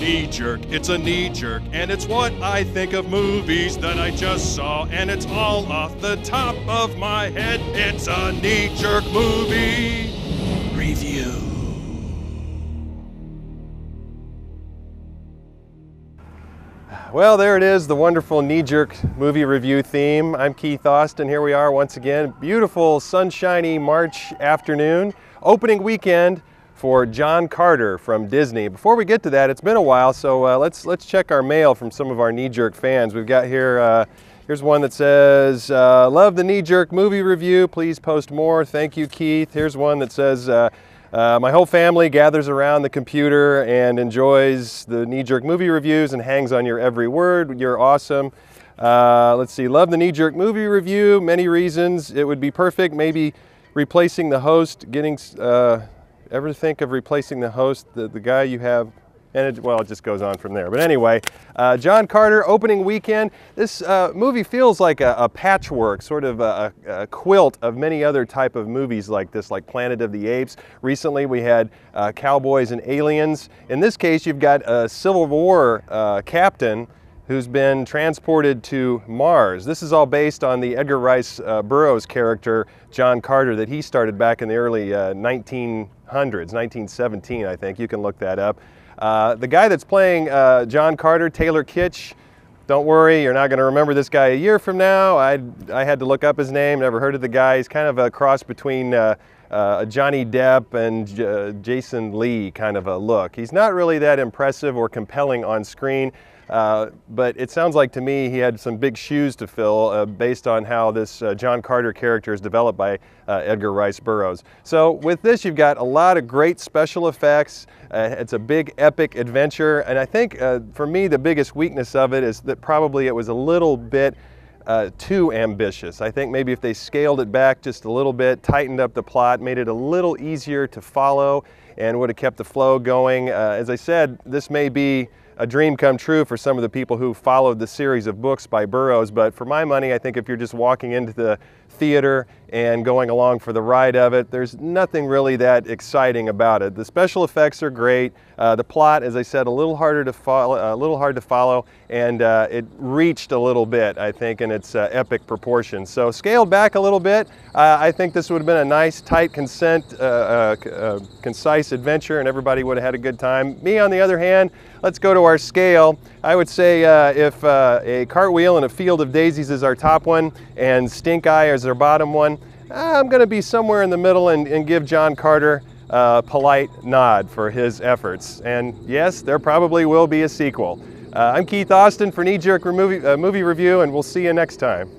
Knee-jerk, it's a knee-jerk, and it's what I think of movies that I just saw, and it's all off the top of my head. It's a knee-jerk movie review. Well, there it is, the wonderful knee-jerk movie review theme. I'm Keith Austin. Here we are once again. Beautiful, sunshiny March afternoon, opening weekend for John Carter from Disney. Before we get to that, it's been a while, so let's check our mail from some of our knee-jerk fans. We've got here, here's one that says, love the knee-jerk movie review, please post more, thank you Keith. Here's one that says, my whole family gathers around the computer and enjoys the knee-jerk movie reviews and hangs on your every word, you're awesome. Let's see, love the knee-jerk movie review, many reasons, it would be perfect, maybe replacing the host, getting, ever think of replacing the host, the guy you have, and it just goes on from there. But anyway, John Carter, opening weekend. This movie feels like a patchwork, sort of a quilt of many other type of movies like this, like Planet of the Apes. Recently we had Cowboys and Aliens. In this case, you've got a Civil War captain who's been transported to Mars. This is all based on the Edgar Rice Burroughs character, John Carter, that he started back in the early 1900s, 1917, I think. You can look that up. The guy that's playing John Carter, Taylor Kitsch, don't worry, you're not going to remember this guy a year from now. I had to look up his name, never heard of the guy. He's kind of a cross between Johnny Depp and Jason Lee kind of a look. He's not really that impressive or compelling on screen. But it sounds like to me he had some big shoes to fill based on how this John Carter character is developed by Edgar Rice Burroughs. So with this you've got a lot of great special effects. It's a big epic adventure, and I think for me the biggest weakness of it is that probably it was a little bit too ambitious. I think maybe if they scaled it back just a little bit, tightened up the plot, made it a little easier to follow, and would have kept the flow going. As I said, this may be a dream come true for some of the people who followed the series of books by Burroughs, but for my money, I think if you're just walking into the theater and going along for the ride of it, there's nothing really that exciting about it. The special effects are great. The plot, as I said, a little hard to follow, and it reached a little bit, I think, in its epic proportions. So scaled back a little bit. I think this would have been a nice, tight, concise adventure, and everybody would have had a good time. Me, on the other hand, let's go to our scale. I would say if a cartwheel in a field of daisies is our top one and stink eye is our bottom one, I'm going to be somewhere in the middle and give John Carter a polite nod for his efforts. And yes, there probably will be a sequel. I'm Keith Austin for Knee Jerk Movie Review, and we'll see you next time.